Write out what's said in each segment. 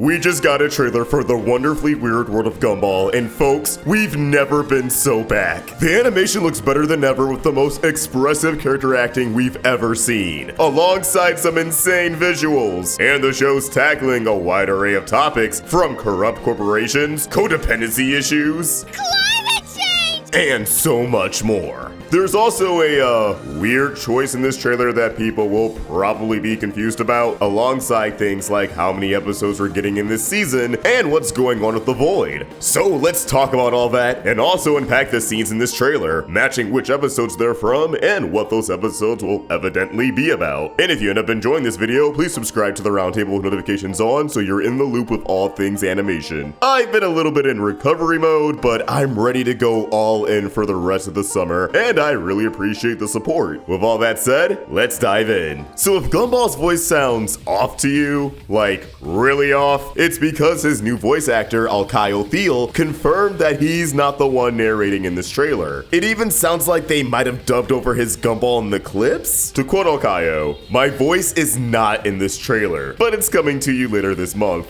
We just got a trailer for the wonderfully weird world of Gumball, and folks, we've never been so back. The animation looks better than ever with the most expressive character acting we've ever seen, alongside some insane visuals. And the show's tackling a wide array of topics from corrupt corporations, codependency issues, climate change, and so much more. There's also a weird choice in this trailer that people will probably be confused about, alongside things like how many episodes we're getting in this season and what's going on with the Void. So let's talk about all that and also unpack the scenes in this trailer, matching which episodes they're from and what those episodes will evidently be about. And if you end up enjoying this video, please subscribe to the Roundtable with notifications on so you're in the loop with all things animation. I've been a little bit in recovery mode, but I'm ready to go all in for the rest of the summer, and I really appreciate the support. With all that said, let's dive in. So if Gumballs Voice sounds off to you, like really off, it's because his new voice actor, Thiel, confirmed that he's not the one narrating in this trailer. It even sounds like they might have dubbed over his Gumball in the clips. To quote Alcaio, "My voice is not in this trailer, but it's coming to you later this month."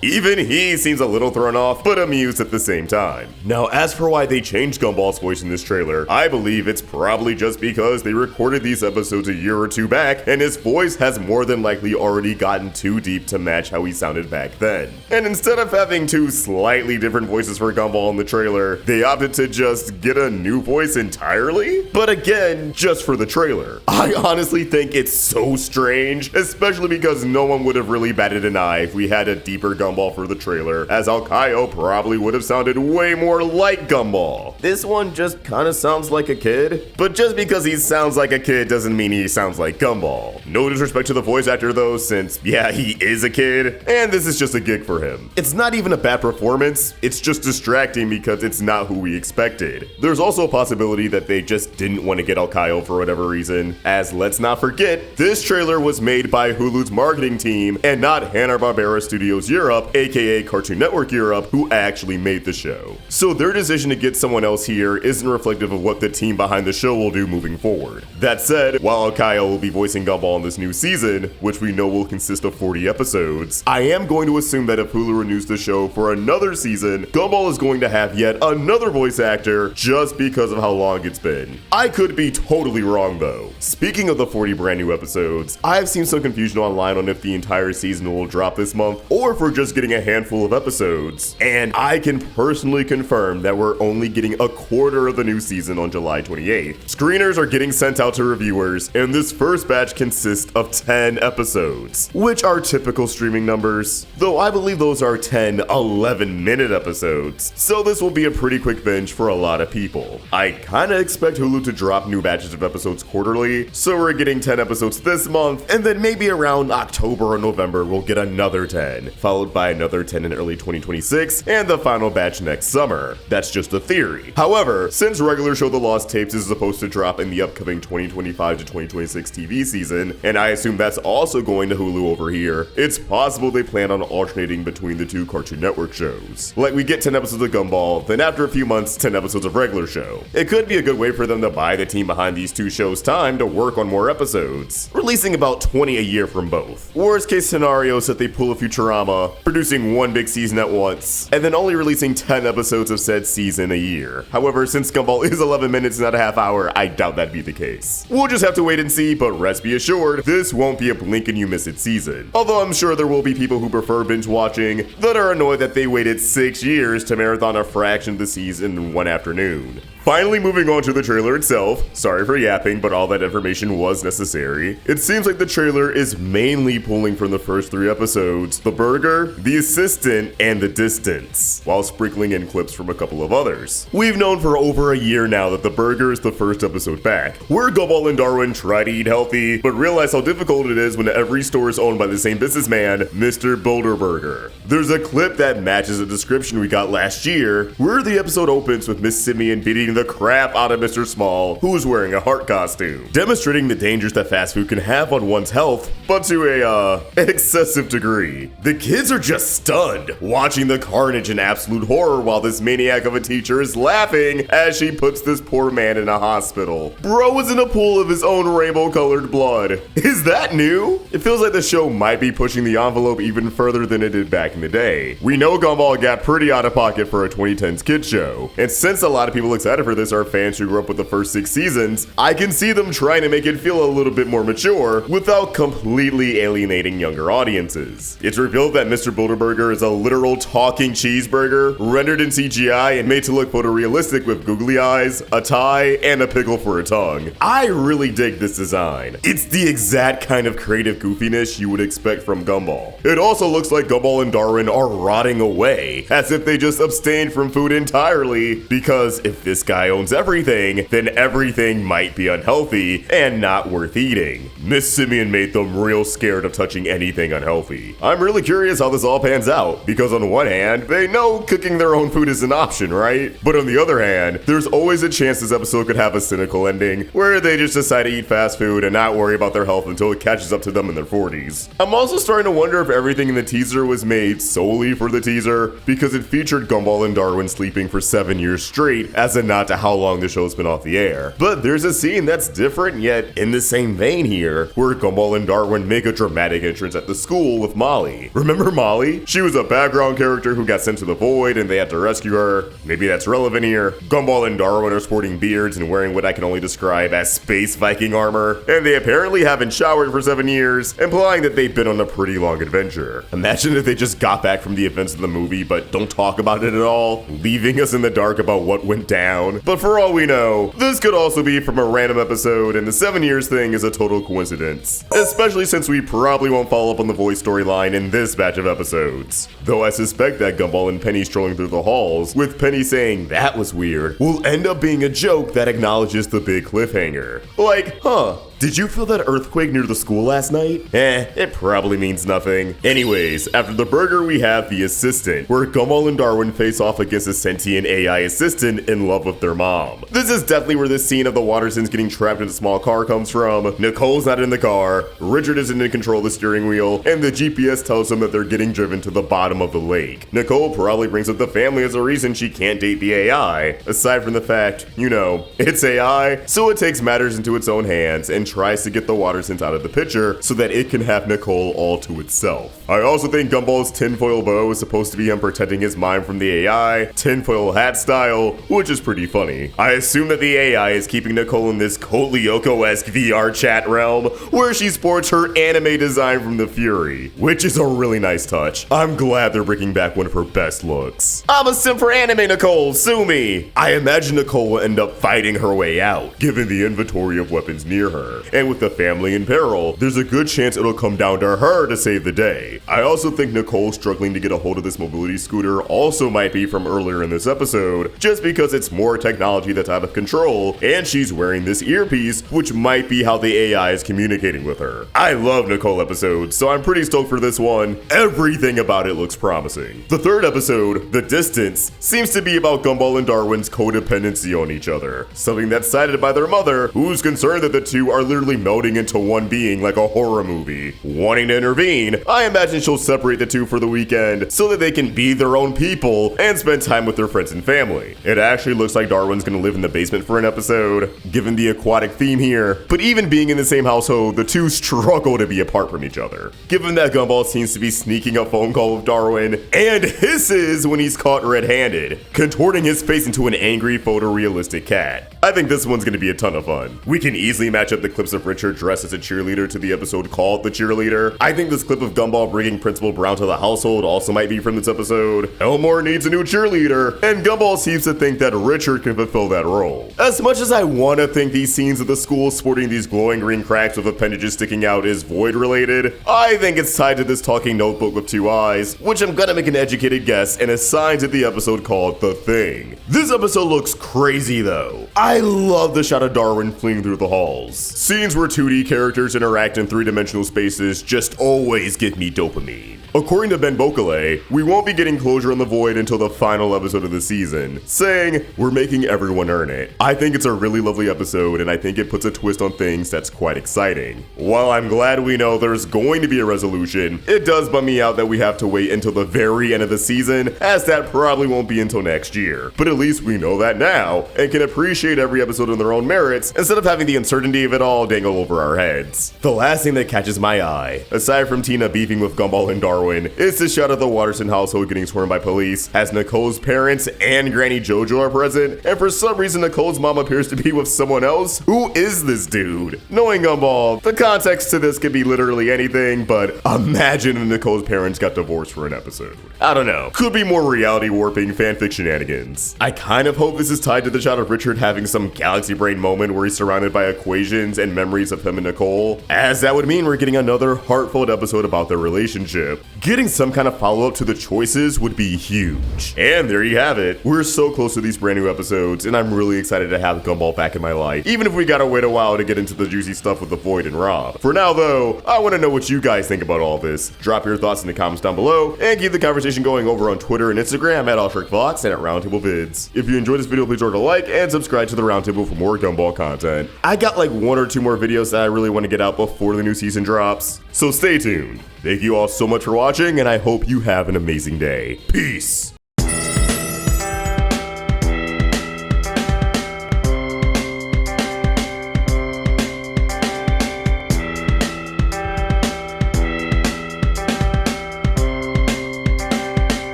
Even he seems a little thrown off, but amused at the same time. Now, as for why they changed Gumball's voice in this trailer, I believe it's probably just because they recorded these episodes a year or two back, and his voice has more than likely already gotten too deep to match how he sounded back then. And instead of having two slightly different voices for Gumball in the trailer, they opted to just get a new voice entirely? But again, just for the trailer. I honestly think it's so strange, especially because no one would have really batted an eye if we had a deeper Gumball for the trailer, as Alcaio probably would have sounded way more like Gumball. This one just kinda sounds like a kid, but just because he sounds like a kid doesn't mean he sounds like Gumball. No disrespect to the voice actor though, since yeah, he is a kid, and this is just a gig for him. It's not even a bad performance, it's just distracting because it's not who we expected. There's also a possibility that they just didn't want to get Alcaio for whatever reason, as let's not forget, this trailer was made by Hulu's marketing team and not Hanna-Barbera Studios Europe, aka Cartoon Network Europe, who actually made the show. So their decision to get someone else here isn't reflective of what the team behind the show will do moving forward. That said, while Alcaio will be voicing Gumball in this new season, which we know will consist of 40 episodes, I am going to assume that if Hulu renews the show for another season, Gumball is going to have yet another voice actor just because of how long it's been. I could be totally wrong though. Speaking of the 40 brand new episodes, I've seen some confusion online on if the entire season will drop this month or if we're just getting a handful of episodes. And I can personally confirm that we're only getting a quarter of the new season on July 28th. Screeners are getting sent out to reviewers, and this first batch consists of 10 episodes, which are typical streaming numbers, though I believe those are 10 11-minute episodes, so this will be a pretty quick binge for a lot of people. I kinda expect Hulu to drop new batches of episodes quarterly, so we're getting 10 episodes this month, and then maybe around October or November we'll get another 10, followed by another 10 in early 2026, and the final batch next summer. That's just a theory. However, since regular show The Lost Tapes is supposed to drop in the upcoming 2025 to 2026 TV season, and I assume that's also going to Hulu over here, it's possible they plan on alternating between the two Cartoon Network shows. Like we get 10 episodes of Gumball, then after a few months, 10 episodes of regular show. It could be a good way for them to buy the team behind these two shows time to work on more episodes, releasing about 20 a year from both. Worst case scenario is that they pull a Futurama, producing one big season at once, and then only releasing 10 episodes of said season a year. However, since Gumball is 11 minutes, not a half hour, I doubt that'd be the case. We'll just have to wait and see, but rest be assured, this won't be a blink and you miss it season. Although I'm sure there will be people who prefer binge watching that are annoyed that they waited 6 years to marathon a fraction of the season in one afternoon. Finally, moving on to the trailer itself. Sorry for yapping, but all that information was necessary. It seems like the trailer is mainly pulling from the first 3 episodes, The Burger, The Assistant, and The Distance, while sprinkling in clips from a couple of others. We've known for over a year now that The Burger is the first episode back, where Gumball and Darwin try to eat healthy, but realize how difficult it is when every store is owned by the same businessman, Mr. Bilderberger. There's a clip that matches a description we got last year, where the episode opens with Miss Simeon beating the the crap out of Mr. Small, who's wearing a heart costume, demonstrating the dangers that fast food can have on one's health, but to an excessive degree. The kids are just stunned, watching the carnage in absolute horror while this maniac of a teacher is laughing as she puts this poor man in a hospital. Bro is in a pool of his own rainbow-colored blood. Is that new? It feels like the show might be pushing the envelope even further than it did back in the day. We know Gumball got pretty out of pocket for a 2010s kids show, and since a lot of people excited for this are fans who grew up with the first 6 seasons, I can see them trying to make it feel a little bit more mature without completely alienating younger audiences. It's revealed that Mr. Bilderberger is a literal talking cheeseburger, rendered in CGI and made to look photorealistic with googly eyes, a tie, and a pickle for a tongue. I really dig this design. It's the exact kind of creative goofiness you would expect from Gumball. It also looks like Gumball and Darwin are rotting away, as if they just abstained from food entirely, because if this guy owns everything, then everything might be unhealthy and not worth eating. Miss Simeon made them real scared of touching anything unhealthy. I'm really curious how this all pans out, because on one hand, they know cooking their own food is an option, right? But on the other hand, there's always a chance this episode could have a cynical ending, where they just decide to eat fast food and not worry about their health until it catches up to them in their 40s. I'm also starting to wonder if everything in the teaser was made solely for the teaser, because it featured Gumball and Darwin sleeping for 7 years straight as a nod to how long the show's been off the air. But there's a scene that's different yet in the same vein here, where Gumball and Darwin make a dramatic entrance at the school with Molly. Remember Molly? She was a background character who got sent to the void and they had to rescue her. Maybe that's relevant here. Gumball and Darwin are sporting beards and wearing what I can only describe as space Viking armor, and they apparently haven't showered for 7 years, implying that they've been on a pretty long adventure. Imagine if they just got back from the events of the movie but don't talk about it at all, leaving us in the dark about what went down. But for all we know, this could also be from a random episode and the 7 years thing is a total coincidence. Especially since we probably won't follow up on the voice storyline in this batch of episodes. Though I suspect that Gumball and Penny strolling through the halls, with Penny saying that was weird, will end up being a joke that acknowledges the big cliffhanger. Like, huh, did you feel that earthquake near the school last night? It probably means nothing. Anyways, after the burger we have the assistant, where Gumball and Darwin face off against a sentient AI assistant in love with their mom. This is definitely where this scene of the Wattersons getting trapped in a small car comes from. Nicole's not in the car, Richard isn't in control of the steering wheel, and the GPS tells them that they're getting driven to the bottom of the lake. Nicole probably brings up the family as a reason she can't date the AI, aside from the fact, you know, it's AI, so it takes matters into its own hands and tries to get the Wattersons out of the picture so that it can have Nicole all to itself. I also think Gumball's tinfoil bow is supposed to be him protecting his mind from the AI, tinfoil hat style, which is pretty funny. I assume that the AI is keeping Nicole in this Code Lyoko-esque VR chat realm where she sports her anime design from the Fury, which is a really nice touch. I'm glad they're bringing back one of her best looks. I'm a simp for anime, Nicole, sue me! I imagine Nicole will end up fighting her way out, given the inventory of weapons near her, and with the family in peril, there's a good chance it'll come down to her to save the day. I also think Nicole struggling to get a hold of this mobility scooter also might be from earlier in this episode, just because it's more technology that's out of control, and she's wearing this earpiece, which might be how the AI is communicating with her. I love Nicole episodes, so I'm pretty stoked for this one. Everything about it looks promising. The third episode, The Distance, seems to be about Gumball and Darwin's codependency on each other, something that's cited by their mother, who's concerned that the two are literally melding into one being like a horror movie. Wanting to intervene, I imagine she'll separate the two for the weekend so that they can be their own people and spend time with their friends and family. It actually looks like Darwin's gonna live in the basement for an episode, given the aquatic theme here, but even being in the same household, the two struggle to be apart from each other. Given that Gumball seems to be sneaking a phone call with Darwin and hisses when he's caught red-handed, contorting his face into an angry photorealistic cat. I think this one's gonna be a ton of fun. We can easily match up the clips of Richard dressed as a cheerleader to the episode called The Cheerleader. I think this clip of Gumball bringing Principal Brown to the household also might be from this episode. Elmore needs a new cheerleader, and Gumball seems to think that Richard can fulfill that role. As much as I want to think these scenes of the school sporting these glowing green cracks with appendages sticking out is void related, I think it's tied to this talking notebook with 2 eyes, which I'm gonna make an educated guess and assign to the episode called The Thing. This episode looks crazy though. I love the shot of Darwin fleeing through the halls. Scenes where 2D characters interact in 3-dimensional spaces just always give me dopamine. According to Ben Bokale, we won't be getting closure on the Void until the final episode of the season, saying, "We're making everyone earn it." I think it's a really lovely episode, and I think it puts a twist on things that's quite exciting. While I'm glad we know there's going to be a resolution, it does bum me out that we have to wait until the very end of the season, as that probably won't be until next year. But at least we know that now, and can appreciate every episode on their own merits, instead of having the uncertainty of it all dangle over our heads. The last thing that catches my eye, aside from Tina beefing with Gumball and Darwin, is the shot of the Watterson household getting sworn by police, as Nicole's parents and Granny JoJo are present, and for some reason Nicole's mom appears to be with someone else. Who is this dude? Knowing Gumball, the context to this could be literally anything, but imagine if Nicole's parents got divorced for an episode. I don't know. Could be more reality warping fanfic shenanigans. I kind of hope this is tied to the shot of Richard having some galaxy brain moment where he's surrounded by equations and memories of him and Nicole, as that would mean we're getting another heartfelt episode about their relationship. Getting some kind of follow-up to the choices would be huge. And there you have it. We're so close to these brand new episodes, and I'm really excited to have Gumball back in my life, even if we gotta wait a while to get into the juicy stuff with the Void and Rob. For now though, I want to know what you guys think about all this. Drop your thoughts in the comments down below, and keep the conversation going over on Twitter and Instagram at AllSharkVlogs and at Roundtable Vids. If you enjoyed this video, please remember to like and subscribe to the Roundtable for more Gumball content. I got like 1 or 2 more videos that I really want to get out before the new season drops, so stay tuned. Thank you all so much for watching, and I hope you have an amazing day. Peace!